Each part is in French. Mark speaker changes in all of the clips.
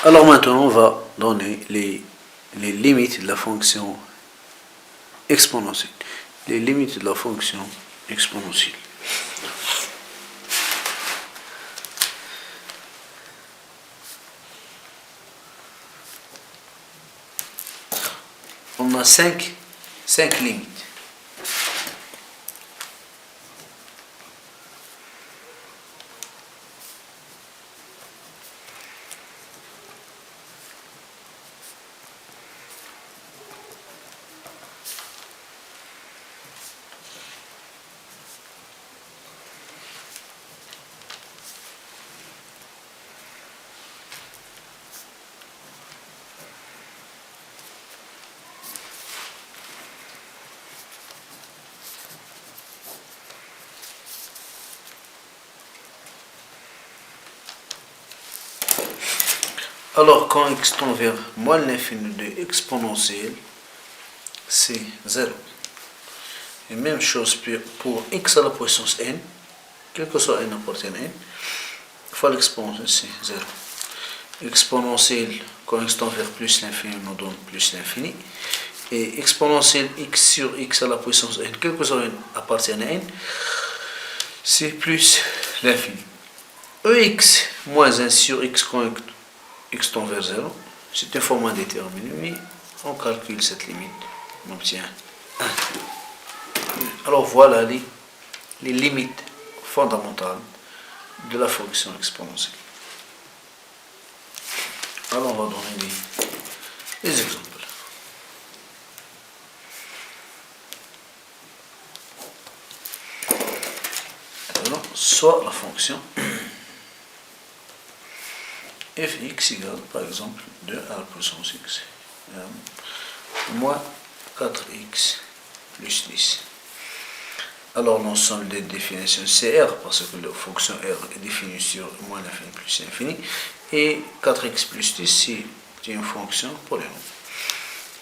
Speaker 1: Alors maintenant, on va donner les limites de la fonction exponentielle. Les limites de la fonction exponentielle. On a 5 limites. Alors, quand x tend vers moins l'infini de exponentielle, c'est 0. Et même chose pour x à la puissance n, quel que soit n appartient à n, fois l'exponentielle, c'est 0. Exponentielle, quand x tend vers plus l'infini, nous donne plus l'infini. Et exponentielle x sur x à la puissance n, quel que soit n appartient à n, c'est plus l'infini. Ex moins 1 sur x quand x tend vers 0, c'est un format déterminé, mais on calcule cette limite, on obtient 1. Alors voilà les limites fondamentales de la fonction exponentielle. Alors on va donner des exemples. Alors, soit la fonction fx égale par exemple 2 à la puissance x moins 4x plus 10. Alors l'ensemble des définitions c'est R parce que la fonction R est définie sur moins l'infini plus l'infini et 4x plus 10 c'est une fonction polynomiale.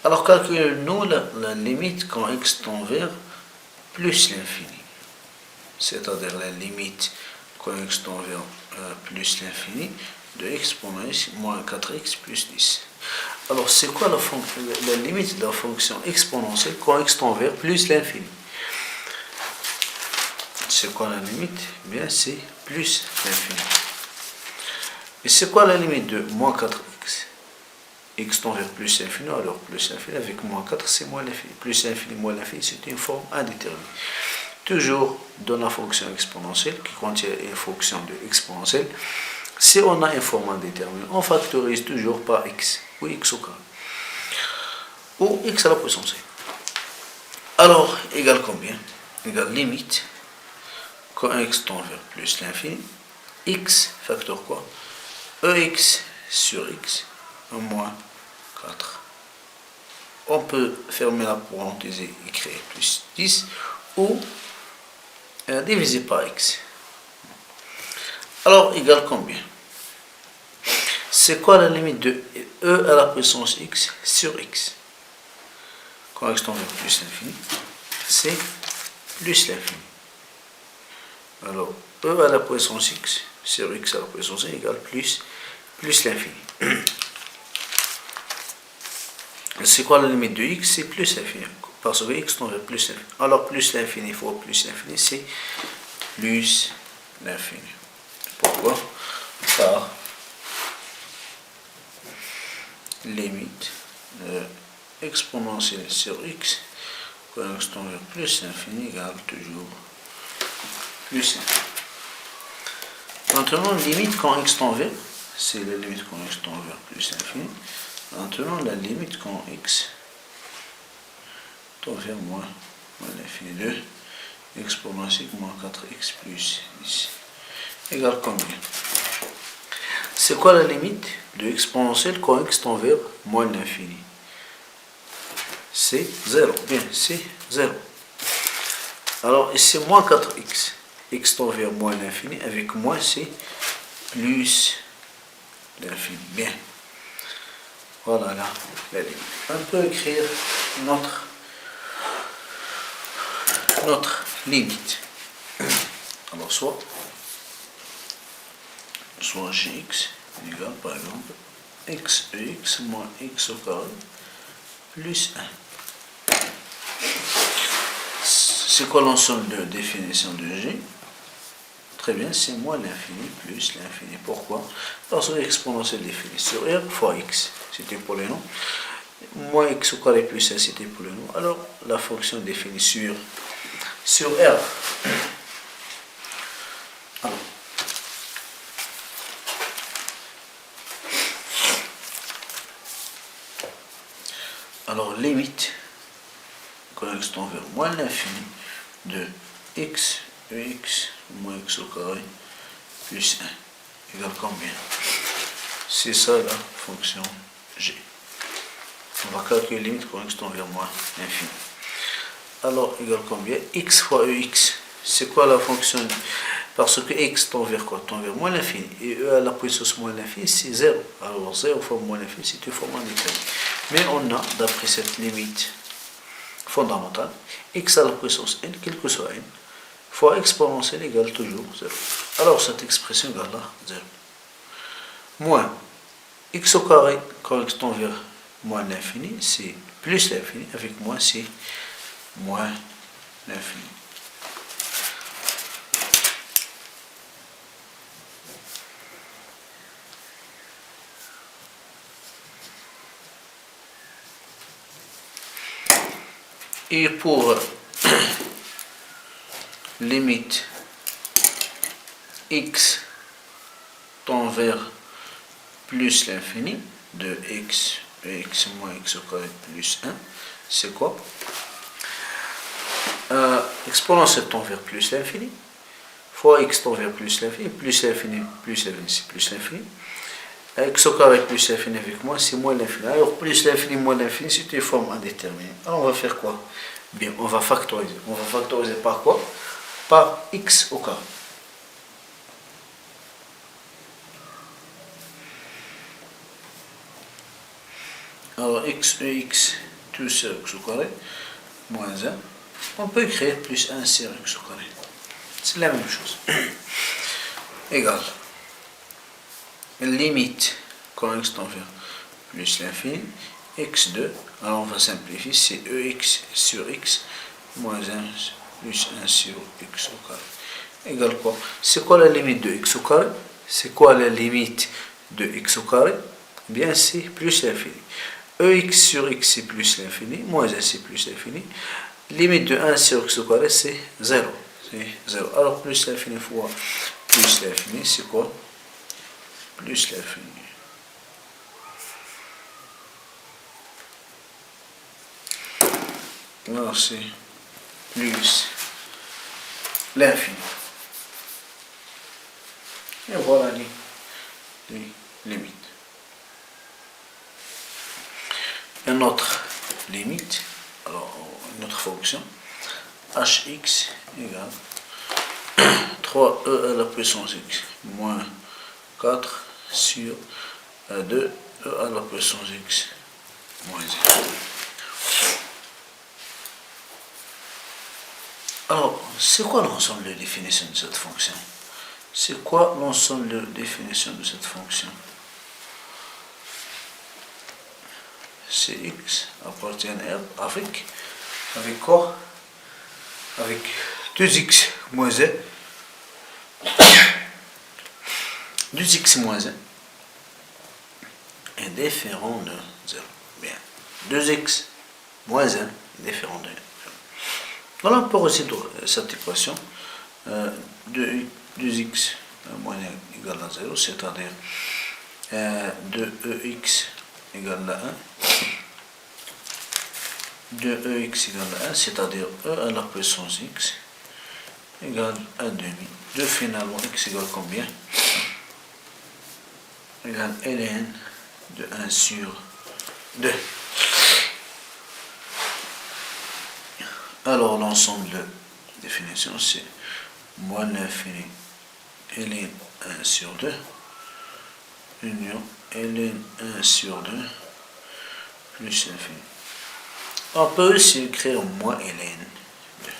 Speaker 1: Alors calculons-nous la limite quand x tend vers plus l'infini, c'est-à-dire la limite quand x tend vers plus l'infini de x pendant x moins 4x plus 10. Alors, c'est quoi la limite de la fonction exponentielle quand x tend vers plus l'infini? C'est quoi la limite? Bien, c'est plus l'infini. Et c'est quoi la limite de moins 4x? X tend vers plus l'infini, alors plus l'infini avec moins 4, c'est moins l'infini. Plus l'infini, moins l'infini, c'est une forme indéterminée. Toujours dans la fonction exponentielle, qui contient une fonction de exponentielle, si on a un format déterminé, on factorise toujours par x, ou x au carré, ou x à la puissance n. Alors, égale combien? Égale limite, quand x tend vers plus l'infini, x, facteur quoi? Ex sur x, moins 4. On peut fermer la parenthèse et écrire plus 10, ou diviser par x. Alors, égale combien? C'est quoi la limite de e à la puissance x sur x? Quand x tend vers plus l'infini, c'est plus l'infini. Alors, e à la puissance x sur x à la puissance n égale plus l'infini. C'est quoi la limite de x? C'est plus l'infini. Parce que x tend vers plus l'infini. Alors, plus l'infini fois plus l'infini, c'est plus l'infini. Pourquoi? Car limite exponentielle sur x quand x tend vers plus l'infini égale toujours plus l'infini. Maintenant, limite quand x tend vers, c'est la limite quand x tend vers plus l'infini. Maintenant, la limite quand x tend vers moins l'infini de exponentielle moins 4x plus 10 égale combien? C'est quoi la limite de exponentielle quand x tend vers moins l'infini? C'est 0. Bien, c'est 0. Alors, ici, moins 4x. X tend vers moins l'infini. Avec moins, c'est plus l'infini. Bien. Voilà là, la limite. On peut écrire notre limite. Alors, soit gx égale, par exemple, x de x moins x au carré plus 1. C'est quoi l'ensemble de définition de G? Très bien, c'est moins l'infini plus l'infini. Pourquoi? Parce que l'exponentielle définie sur R fois x, c'était pour les noms. Moins x au carré plus 1, c'était pour les noms. Alors, la fonction définie sur R. Alors, limite, quand x tend vers moins l'infini de x moins x au carré plus 1 égale combien? C'est ça la fonction g. On va calculer limite quand x tend vers moins l'infini. Alors, égale combien? X fois ex. C'est quoi la fonction? Parce que x tend vers quoi? Tend vers moins l'infini. Et e à la puissance moins l'infini, c'est 0. Alors, 0 fois moins l'infini, c'est une forme indéterminée. Mais on a, d'après cette limite fondamentale, x à la puissance n, quel que soit n, fois exponentielle égale toujours 0. Alors, cette expression égale à 0. Moins x au carré, quand x tend vers moins l'infini, c'est plus l'infini, avec moins, c'est moins l'infini. Et pour limite x tend vers plus l'infini de x moins x au carré plus 1, c'est quoi? Exponentielle tend vers plus l'infini, fois x tend vers plus l'infini, c'est plus l'infini. X au carré plus l'infini avec moins, c'est moins l'infini. Alors, plus l'infini, moins l'infini, c'est une forme indéterminée. Alors, on va faire quoi? Bien, on va factoriser. On va factoriser par quoi? Par x au carré. Alors, x, tout sur x au carré, moins 1. On peut écrire plus 1 sur x au carré. C'est la même chose. Égal. Limite, quand x tend vers plus l'infini, x2, alors on va simplifier, c'est ex sur x, moins 1 plus 1 sur x au carré. Égale quoi? C'est quoi la limite de x au carré? C'est quoi la limite de x au carré? Bien, c'est plus l'infini. Ex sur x, c'est plus l'infini, moins 1, c'est plus l'infini. Limite de 1 sur x au carré, c'est 0. C'est 0. Alors, plus l'infini fois plus l'infini, c'est quoi? Plus l'infini. Alors c'est plus l'infini. Et voilà les limites. Une autre limite, alors une autre fonction, hx égale 3e à la puissance x moins 4 sur 2e à la puissance x moins 1. Alors, c'est quoi l'ensemble de définition de cette fonction? C'est quoi l'ensemble de définition de cette fonction? C'est x appartient à R avec quoi? Avec 2x moins 1. 2x moins 1 est différent de 0. Bien. 2x moins 1 est différent de 0. Alors on peut résoudre cette équation. 2x moins 1 égale à 0, c'est-à-dire 2ex égale à 1. 2ex égale à 1, c'est-à-dire e à la puissance x égale à demi. 2 finalement, x égale combien? Égale ln de 1 sur 2. Alors l'ensemble de définition c'est moins l'infini ln 1 sur 2 union ln 1 sur 2 plus l'infini. On peut aussi écrire moins ln 2.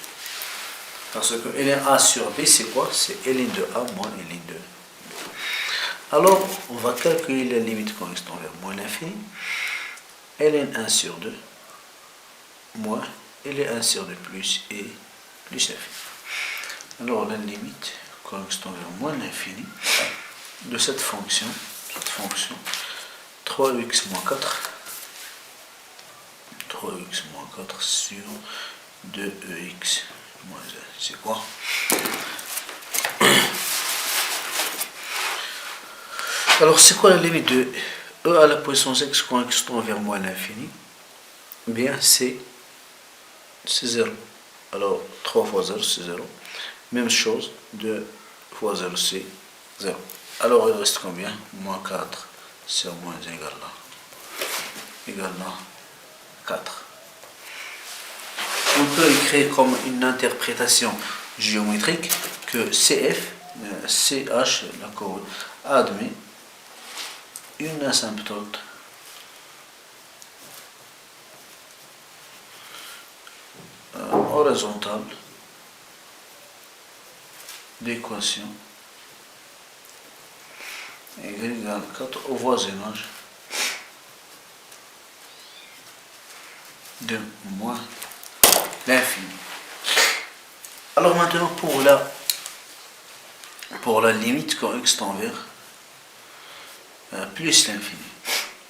Speaker 1: Parce que ln a sur b c'est quoi? C'est ln de a moins ln de b. Alors, on va calculer la limite quand x tend vers moins l'infini. ln 1 sur 2 moins ln 1 sur 2 plus et plus l'infini. Alors, la limite quand x tend vers moins l'infini de cette fonction 3x moins 4 sur 2x moins 1. C'est quoi? Alors, c'est quoi la limite de e à la puissance x quand x tend vers moins l'infini? Bien, c'est 0. Alors, 3 fois 0, c'est 0. Même chose, 2 fois 0, c'est 0. Alors, il reste combien? Moins 4 sur moins 1 égale là 4. On peut écrire comme une interprétation géométrique que CF, CH, la courbe, admet une asymptote horizontale d'équation y égale 4 au voisinage de moins l'infini. Alors maintenant pour la limite quand x tend vers plus l'infini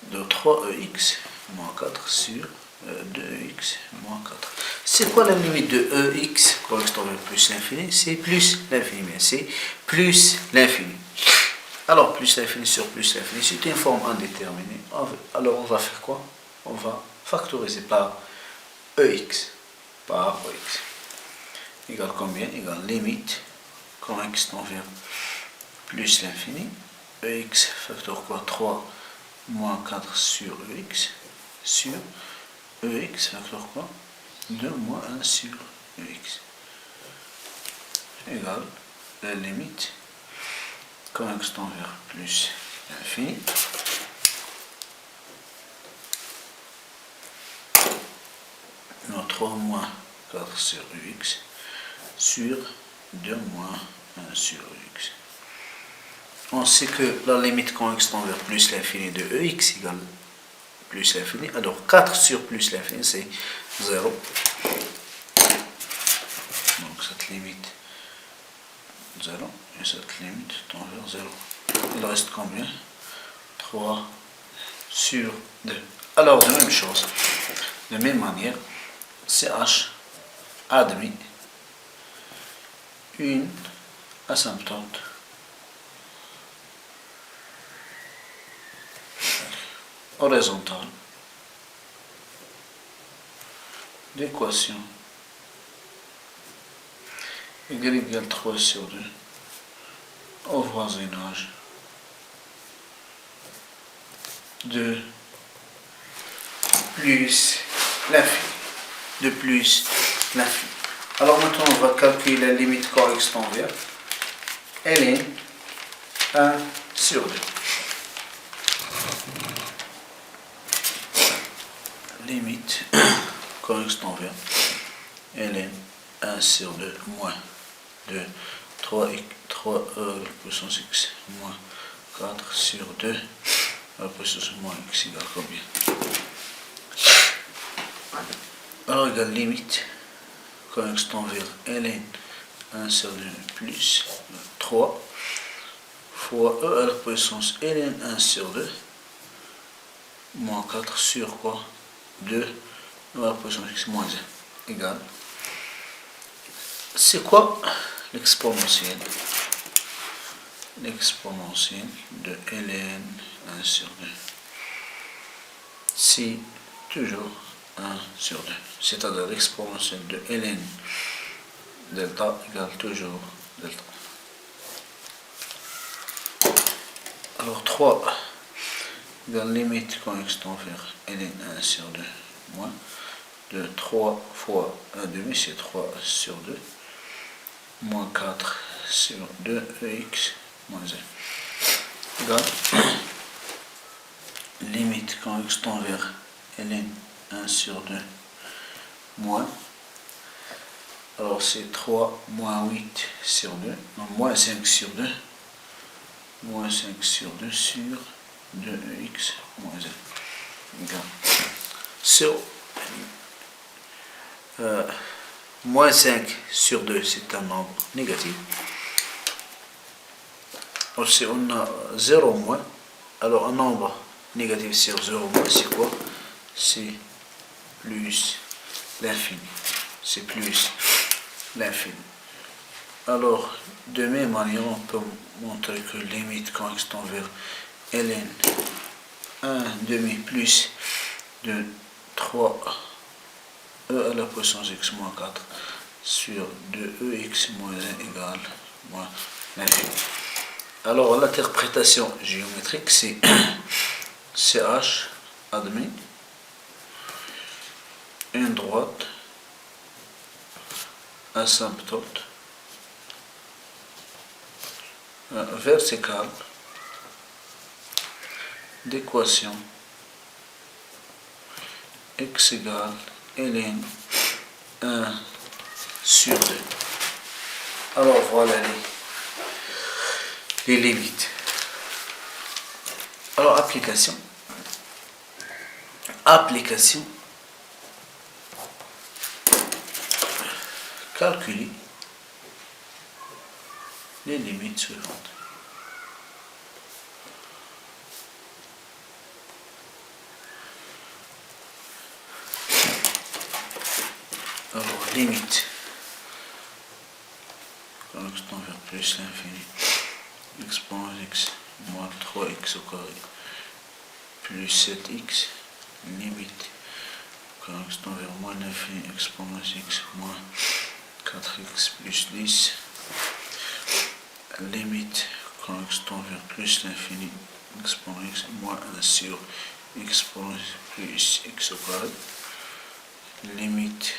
Speaker 1: de 3ex moins 4 sur 2x moins 4. C'est quoi la limite de ex quand x tend vers plus l'infini? C'est plus l'infini, mais c'est plus l'infini. Alors plus l'infini sur plus l'infini, c'est une forme indéterminée. Alors on va faire quoi? On va factoriser par ex. Par ex. Égale combien? Égale limite quand x tend vers plus l'infini. Ex facteur quoi? 3 moins 4 sur ex sur ex facteur quoi? 2 moins 1 sur ex égale la limite quand x tend vers plus l'infini non, 3 moins 4 sur ex sur 2 moins 1 sur ex. On sait que la limite quand x tend vers plus l'infini de ex égale plus l'infini. Alors 4 sur plus l'infini c'est 0. Donc cette limite 0 et cette limite tend vers 0. Il reste combien? 3 sur 2. Alors de même chose, de même manière, CH admet une asymptote horizontale d'équation y égale 3 sur 2 au voisinage de plus l'infini. De plus l'infini. Alors maintenant on va calculer la limite quand x tend vers ln 1 sur 2. Limite quand x tend vers ln 1 sur 2 moins 2 3 puissance x moins 4 sur 2 à la puissance moins x égale combien? Alors égale limite quand x tend vers ln 1 sur 2 plus 3 fois e à la puissance ln 1 sur 2 moins 4 sur quoi? 2 à la puissance x moins 1 égale. C'est quoi l'exponentielle? L'exponentielle de ln 1 sur 2. C'est toujours 1 sur 2. C'est-à-dire l'exponentielle de ln delta égale toujours delta. Alors 3 égale limite quand x tend vers ln 1 sur 2 moins de 3 fois 1 demi, c'est 3 sur 2 moins 4 sur 2x moins 1 égale limite quand x tend vers ln 1 sur 2 moins, alors c'est 3 moins 8 sur 2, non, moins 5 sur 2 moins 5 sur 2 sur 2x moins 1 égale. Sur moins 5 sur 2, c'est un nombre négatif. Aussi, on a 0 moins. Alors, un nombre négatif sur 0 moins, c'est quoi? C'est plus l'infini. C'est plus l'infini. Alors, de même manière, on peut montrer que limite quand x tend vers ln 1 demi plus de 3 e à la puissance x moins 4 sur 2ex moins 1 égale moins l'infini. Alors, l'interprétation géométrique, c'est CH admis une droite asymptote verticale d'équation x égale ln 1 sur 2. Alors voilà les limites. Alors application. Calculer les limites suivantes. Alors limite quand x tend vers plus l'infini, exponent x moins 3x au carré plus 7x, limite quand x tend vers moins l'infini, exponent x moins 4x plus 10, limite quand x tend vers plus l'infini, exponent x moins 1 sur exponent plus x au carré, limite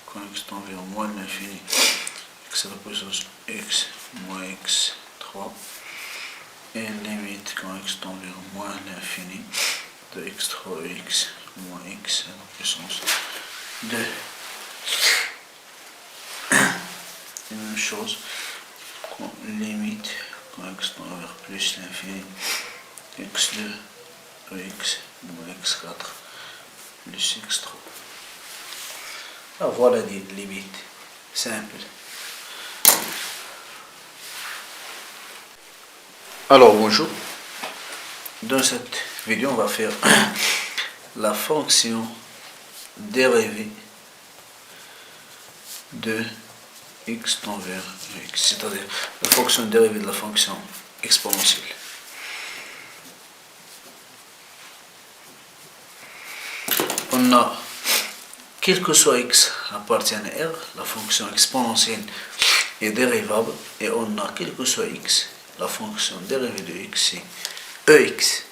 Speaker 1: quand x tend vers moins l'infini, x à la puissance x moins x3, et limite quand x tend vers moins l'infini de x3 x moins x à la puissance 2. La même chose, limite quand x tend vers plus l'infini, x2 x moins x4 plus x3. Alors voilà des limites simples. Alors bonjour, dans cette vidéo on va faire la fonction dérivée de x tend vers x, c'est-à-dire la fonction dérivée de la fonction exponentielle. On a, quel que soit x appartient à R, la fonction exponentielle est dérivable, et on a, quel que soit x, la fonction dérivée de x c'est ex.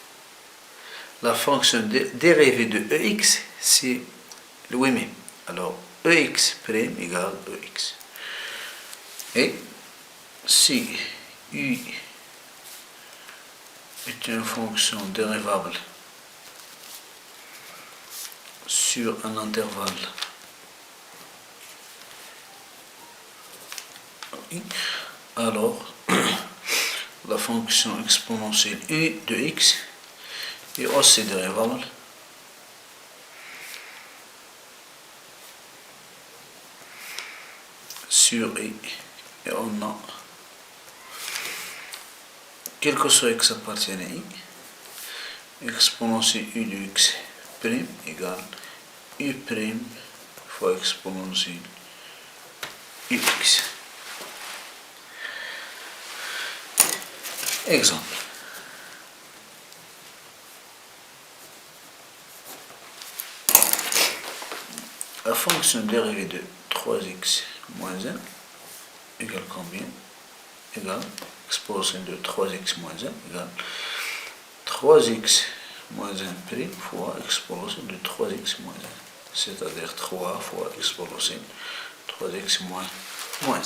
Speaker 1: La fonction dérivée de ex c'est lui-même. Alors ex' égale ex. Et si u est une fonction dérivable sur un intervalle i, alors la fonction exponentielle u de x est aussi dérivable sur i, et on a, quel que soit x appartient à i, exponentielle u de x prime égale u prime fois exponentielle ux. Exemple. La fonction dérivée de 3x moins 1 égale combien? Égale exponentielle de 3x moins 1 égale 3x moins 1 prime fois exponentielle de 3x moins 1, c'est-à-dire 3 fois exponentielle 3x moins 1.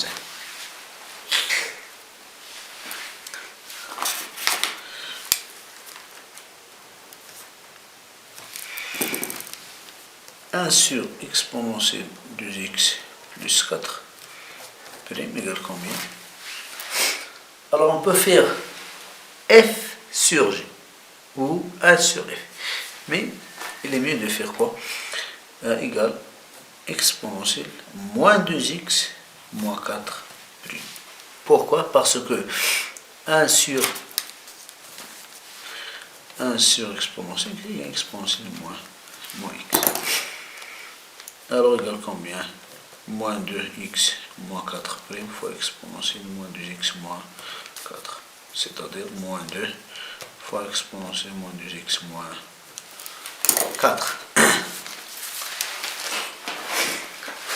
Speaker 1: Sur exponentielle de x plus 4 prime égale combien? Alors on peut faire f sur g ou a sur f. Mais il est mieux de faire quoi? Égal exponentielle moins 2x moins 4 prime. Pourquoi? Parce que 1 sur exponentielle, il y a exponentielle moins x. Alors égal combien? Moins 2x moins 4 prime fois exponentielle moins 2x moins 4. C'est-à-dire moins 2 fois exponentielle moins 2x moins 4.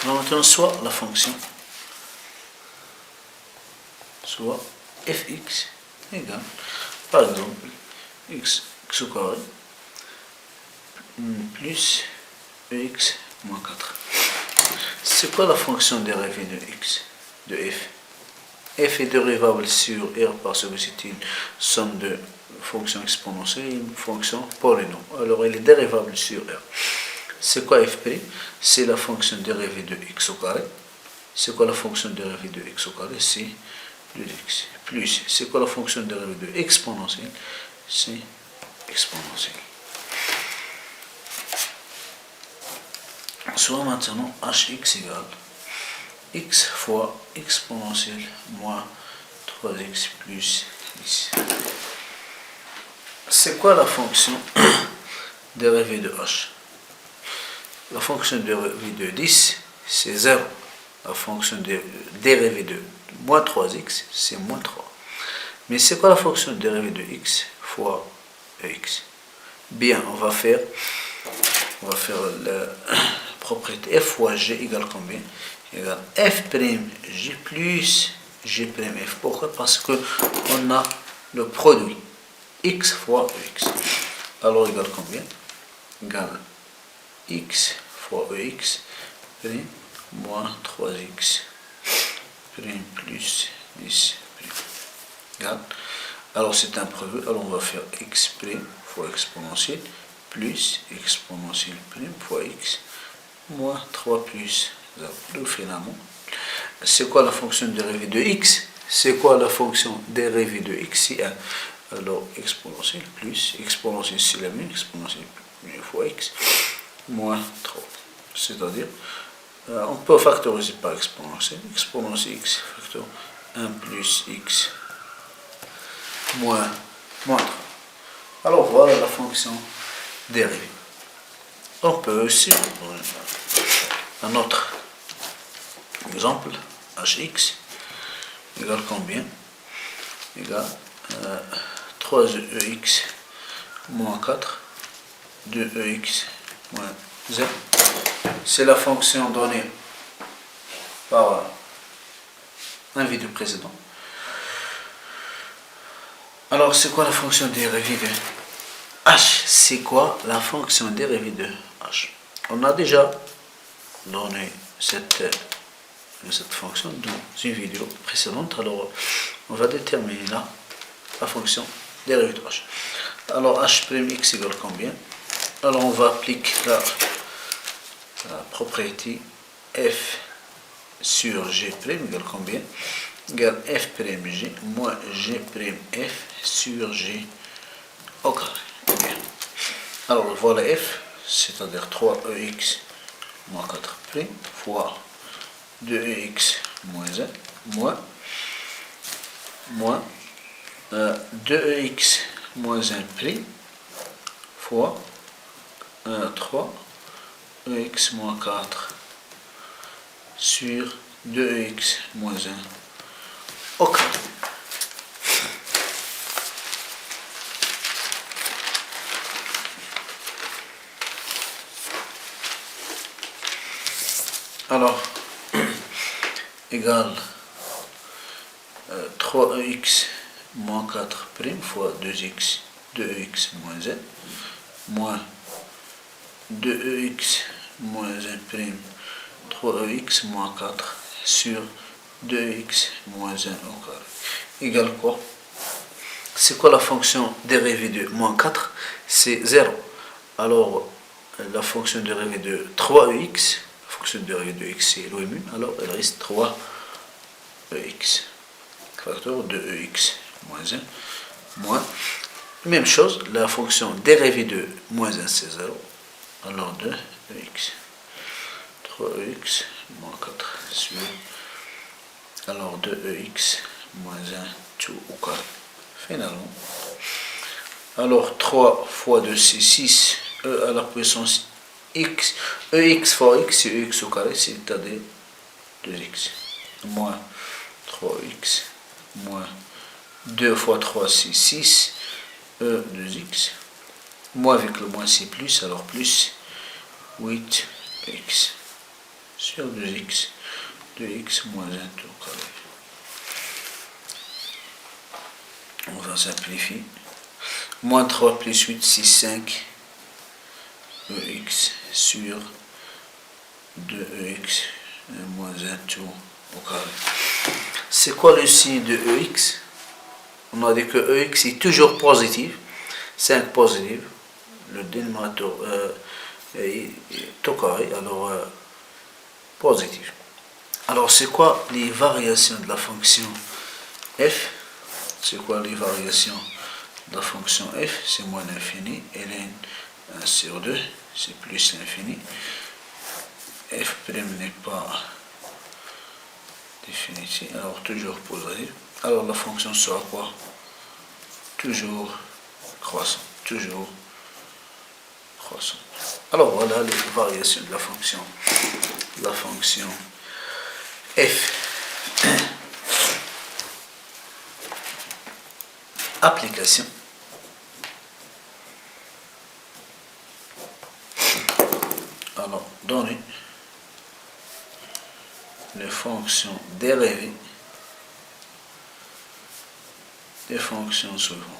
Speaker 1: Alors maintenant, soit la fonction, soit fx égale, par exemple, x au carré plus ex moins 4. C'est quoi la fonction dérivée de x, de f? F est dérivable sur R parce que c'est une somme de fonctions exponentielles et une fonction polynôme. Alors elle est dérivable sur R. C'est quoi f'? C'est la fonction dérivée de x au carré. C'est quoi la fonction dérivée de x au carré? C'est 2x. Plus, c'est quoi la fonction dérivée de exponentielle? C'est exponentielle. Soit maintenant hx égale x fois exponentielle moins 3x plus 10. C'est quoi la fonction dérivée de h? La fonction dérivée de 10, c'est 0. La fonction dérivée de moins 3x, c'est moins 3. Mais c'est quoi la fonction dérivée de x fois x? Bien, on va faire la propriété f fois g égale combien? Égale f' plus g'(f). Pourquoi? Parce que on a le produit x fois x. Alors égale combien? Égale x fois ex prime moins 3x prime plus 10 prime. Égale. Alors c'est imprévu. Alors on va faire x prime fois exponentielle plus exponentielle prime fois x moins 3 plus 0. Donc finalement, c'est quoi la fonction dérivée de x? C'est quoi la fonction dérivée de x? C'est 1. Alors exponentielle plus exponentielle, c'est la même, exponentielle fois x moins 3. C'est-à-dire, on peut factoriser par exponentielle. Exponentielle x facteur 1 plus x moins 3. Alors voilà la fonction dérivée. On peut aussi prendre un autre exemple, hx égale combien? Égale 3ex moins 4, 2ex moins 0. C'est la fonction donnée par un vidéo précédent. Alors c'est quoi la fonction dérivée de h? C'est quoi la fonction dérivée de h? On a déjà donné cette fonction dans une vidéo précédente. Alors on va déterminer là la fonction dérivée de h. Alors h'(x) égale combien? Alors on va appliquer la propriété f sur g' égale combien? Égale f'(g) moins g'(f) sur g au carré. Bien. Alors voilà f, c'est-à-dire 3ex moins 4' fois 2ex moins 1 moins 2ex moins 1' fois 3ex moins 4 sur 2ex moins 1 au carré. Alors, égale 3ex moins 4' fois 2ex moins 1 moins 2ex moins 1', 3ex moins 4 sur 2ex moins 1 au carré. Égale quoi? C'est quoi la fonction dérivée de moins 4? C'est 0. Alors, la fonction dérivée de 3ex, la fonction dérivée de x c'est l'OMU, alors elle reste 3ex. Facteur de ex moins 1. moins. Même chose, la fonction dérivée de moins 1 c'est 0. Alors 2x. 3x moins 4 sur. Alors 2x moins 1 tout au carré. Finalement. Alors 3 fois 2 c'est 6. E à la puissance x. Ex fois x c'est x au carré, c'est-à-dire 2x. Moins 3x moins 2 fois 3 c'est 6. E 2x. Moins avec le moins c'est plus, alors plus 8x sur 2x. 2x moins 1 tout au carré. On va simplifier. Moins 3 plus 8, c'est 5 ex sur 2ex moins 1 tout au carré. C'est quoi le signe de ex? On a dit que ex est toujours positif. 5 positif. Le dénominateur est au carré, alors positif. Alors c'est quoi les variations de la fonction f? C'est quoi les variations de la fonction f? C'est moins l'infini. ln 1 sur 2, c'est plus l'infini. F' n'est pas définitif, alors toujours positif. Alors la fonction sera quoi? Toujours croissant. Toujours croissant. Alors voilà les variations de la fonction. La fonction f. Application. Alors, donner les fonctions dérivées des fonctions suivantes.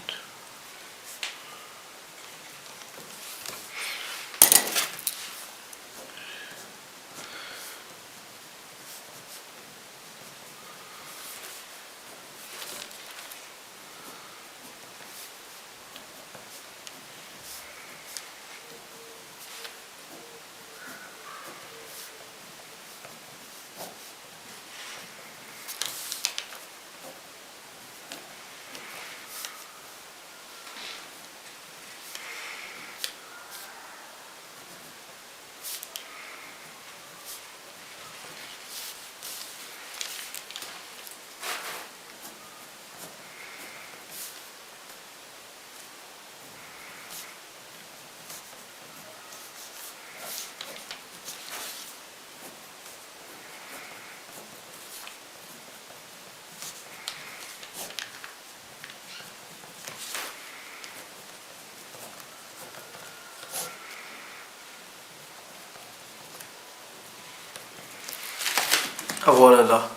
Speaker 1: Voilà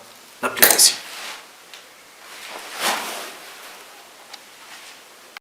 Speaker 1: l'application.